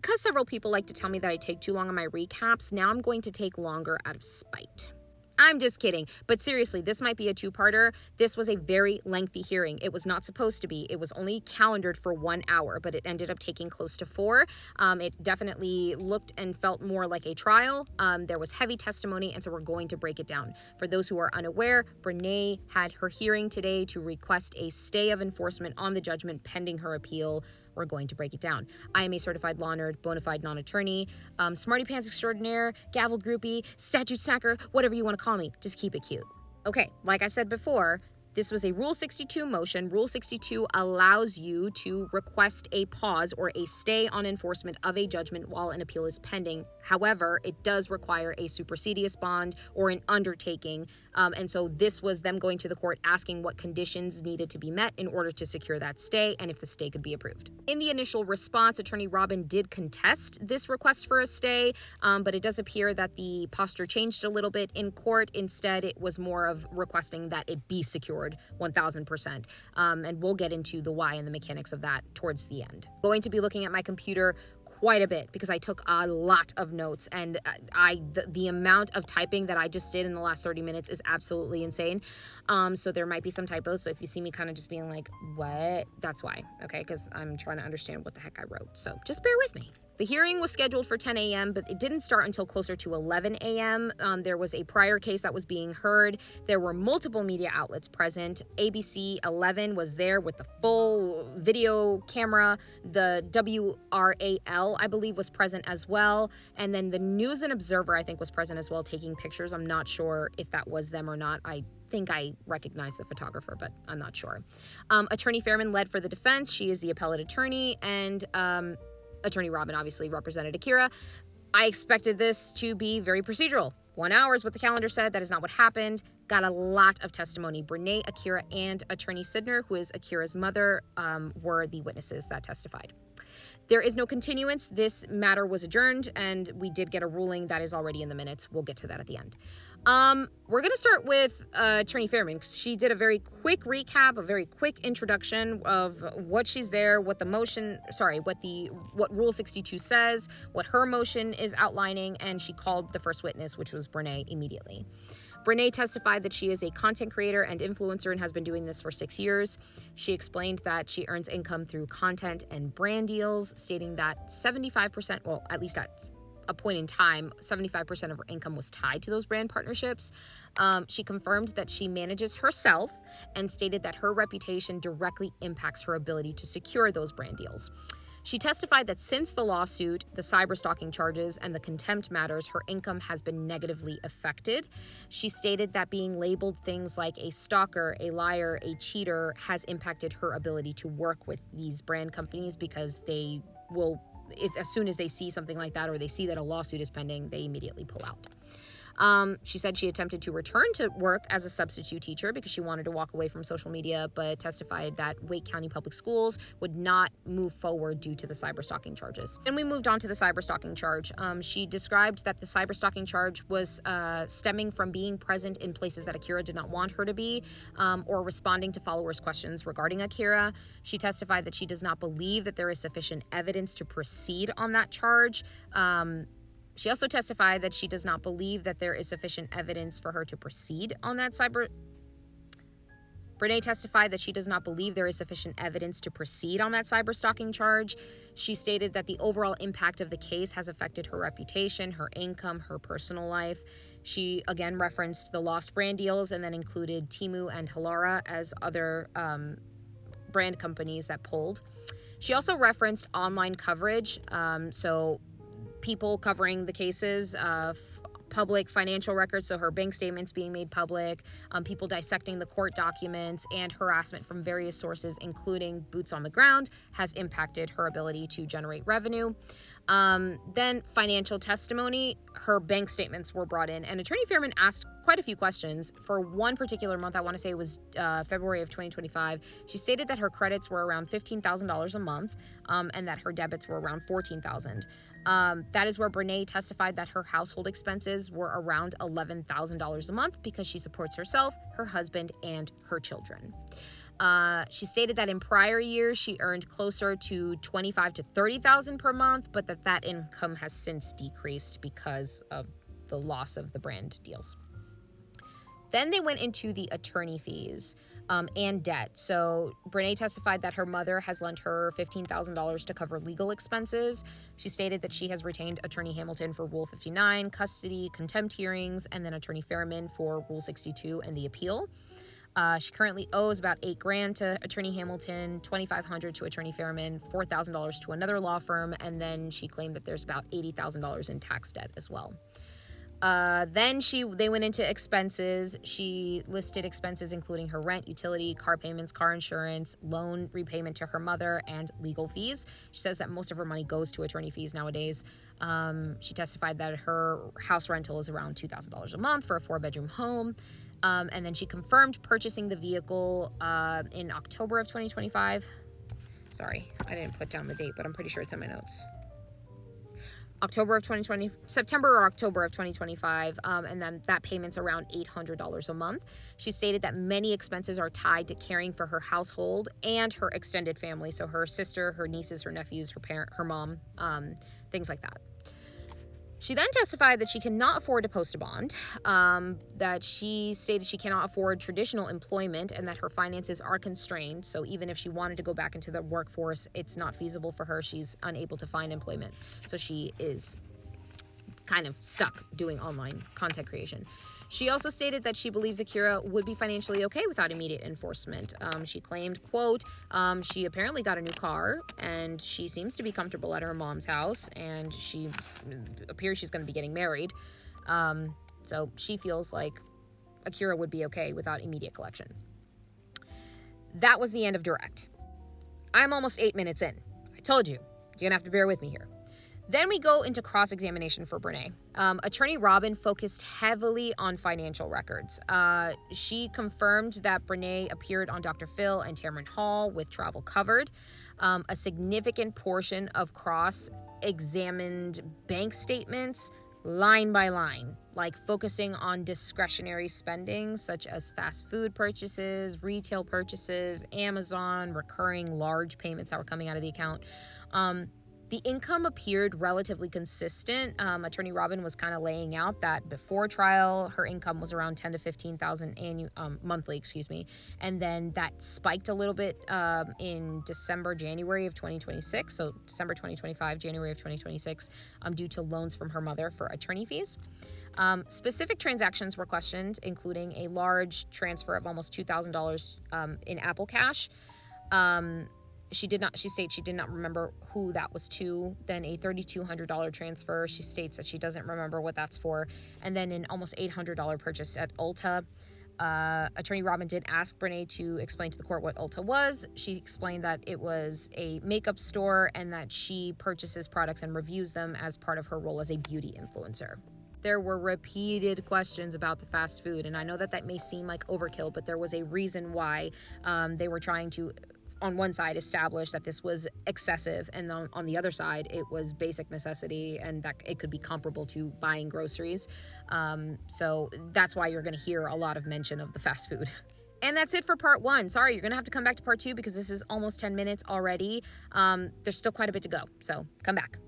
Because several people like to tell me that I take too long on my recaps, now I'm going to take longer out of spite. I'm just kidding. But seriously, this might be a two-parter. This was a very lengthy hearing. It was not supposed to be. It was only calendared for 1 hour, but it ended up taking close to 4. It definitely looked and felt more like a trial. There was heavy testimony, and so we're going to break it down. For those who are unaware, Brenay had her hearing today to request a stay of enforcement on the judgment pending her appeal. We're going to break it down. I am a certified law nerd, bona fide non-attorney, smarty pants extraordinaire, gavel groupie, statute snacker, whatever you want to call me. Just keep it cute. Okay, like I said before, this was a Rule 62 motion. Rule 62 allows you to request a pause or a stay on enforcement of a judgment while an appeal is pending. However, it does require a supersedious bond or an undertaking. And so this was them going to the court asking what conditions needed to be met in order to secure that stay and if the stay could be approved. In the initial response, Attorney Robin did contest this request for a stay, but it does appear that the posture changed a little bit in court. Instead, it was more of requesting that it be secured 1,000%. And we'll get into the why and the mechanics of that towards the end. Going to be looking at my computer quite a bit because I took a lot of notes, and the amount of typing that I just did in the last 30 minutes is absolutely insane. So there might be some typos. So if you see me kind of just being like, what? That's why, okay? Because I'm trying to understand what the heck I wrote. So just bear with me. The hearing was scheduled for 10 a.m., but it didn't start until closer to 11 a.m. There was a prior case that was being heard. There were multiple media outlets present. ABC 11 was there with the full video camera. The WRAL, I believe, was present as well. And then the News and Observer, I think, was present as well, taking pictures. I'm not sure if that was them or not. I think I recognize the photographer, but I'm not sure. Attorney Fairman led for the defense. She is the appellate attorney, and Attorney Robin obviously represented Akira. I expected this to be very procedural. 1 hour is what the calendar said. That is not what happened. Got a lot of testimony. Brenay, Akira, and Attorney Sidner, who is Akira's mother, were the witnesses that testified. There is no continuance. This matter was adjourned, and we did get a ruling that is already in the minutes. We'll get to that at the end. We're going to start with Attorney Fairman. She did a very quick recap, a very quick introduction of what she's there, what Rule 62 says, what her motion is outlining, and she called the first witness, which was Brenay, immediately. Brenay testified that she is a content creator and influencer and has been doing this for 6 years. She explained that she earns income through content and brand deals, stating that 75%, well, at least at a point in time, 75% of her income was tied to those brand partnerships. She confirmed that she manages herself and stated that her reputation directly impacts her ability to secure those brand deals. She testified that since the lawsuit, the cyberstalking charges, and the contempt matters, her income has been negatively affected. She stated that being labeled things like a stalker, a liar, a cheater has impacted her ability to work with these brand companies because they will, as soon as they see something like that or they see that a lawsuit is pending, they immediately pull out. She said she attempted to return to work as a substitute teacher because she wanted to walk away from social media, but testified that Wake County Public Schools would not move forward due to the cyberstalking charges. And we moved on to the cyberstalking charge. She described that the cyberstalking charge was stemming from being present in places that Akira did not want her to be, or responding to followers' questions regarding Akira. She testified that she does not believe that there is sufficient evidence to proceed on that charge. She also testified that she does not believe that there is sufficient evidence for her to proceed on that Brenay testified that she does not believe there is sufficient evidence to proceed on that cyberstalking charge. She stated that the overall impact of the case has affected her reputation, her income, her personal life. She again referenced the lost brand deals and then included Temu and Halara as other brand companies that pulled. She also referenced online coverage. So people covering the cases, public financial records, so her bank statements being made public, people dissecting the court documents, and harassment from various sources, including boots on the ground, has impacted her ability to generate revenue. Then financial testimony, her bank statements were brought in, and Attorney Fairman asked quite a few questions. For one particular month, I want to say it was February of 2025, she stated that her credits were around $15,000 a month, and that her debits were around $14,000. That is where Brenay testified that her household expenses were around $11,000 a month because she supports herself, her husband, and her children. She stated that in prior years she earned closer to $25,000 to $30,000 per month, but that income has since decreased because of the loss of the brand deals. Then they went into the attorney fees and debt. So Brenay testified that her mother has lent her $15,000 to cover legal expenses. She stated that she has retained Attorney Hamilton for Rule 59, custody, contempt hearings, and then Attorney Fairman for Rule 62 and the appeal. She currently owes about $8,000 to Attorney Hamilton, $2,500 to Attorney Fairman, $4,000 to another law firm, and then she claimed that there's about $80,000 in tax debt as well. Then they went into expenses. She listed expenses including her rent, utility, car payments, car insurance, loan repayment to her mother, and legal fees. She says that most of her money goes to attorney fees nowadays. She testified that her house rental is around $2,000 a month for a 4-bedroom home. And then she confirmed purchasing the vehicle in October of 2025. Sorry, I didn't put down the date, but I'm pretty sure it's in my notes. September or October of 2025, and then that payment's around $800 a month. She stated that many expenses are tied to caring for her household and her extended family, so her sister, her nieces, her nephews, her parent, her mom, things like that. She then testified that she cannot afford to post a bond, that she stated she cannot afford traditional employment and that her finances are constrained. So even if she wanted to go back into the workforce, it's not feasible for her. She's unable to find employment. So she is kind of stuck doing online content creation. She also stated that she believes Akira would be financially okay without immediate enforcement. She claimed, quote, she apparently got a new car and she seems to be comfortable at her mom's house and she appears she's going to be getting married. So she feels like Akira would be okay without immediate collection. That was the end of direct. I'm almost 8 minutes in. I told you, you're going to have to bear with me here. Then we go into cross-examination for Brenay. Attorney Robin focused heavily on financial records. She confirmed that Brenay appeared on Dr. Phil and Tamron Hall with travel covered. A significant portion of cross-examined bank statements, line by line, like focusing on discretionary spending such as fast food purchases, retail purchases, Amazon, recurring large payments that were coming out of the account. The income appeared relatively consistent. Attorney Robin was kind of laying out that before trial, her income was around $10,000 to $15,000 monthly, and then that spiked a little bit in January of 2026. So December 2025, January of 2026, due to loans from her mother for attorney fees. Specific transactions were questioned, including a large transfer of almost $2,000 in Apple Cash. She states she did not remember who that was to. Then a $3,200 transfer. She states that she doesn't remember what that's for. And then an almost $800 purchase at Ulta. Attorney Robin did ask Brenay to explain to the court what Ulta was. She explained that it was a makeup store and that she purchases products and reviews them as part of her role as a beauty influencer. There were repeated questions about the fast food, and I know that may seem like overkill, but there was a reason why they were trying to, on one side, establish that this was excessive, and on the other side, it was basic necessity and that it could be comparable to buying groceries. So that's why you're going to hear a lot of mention of the fast food. And that's it for part 1. Sorry, you're going to have to come back to part 2 because this is almost 10 minutes already. There's still quite a bit to go, so come back.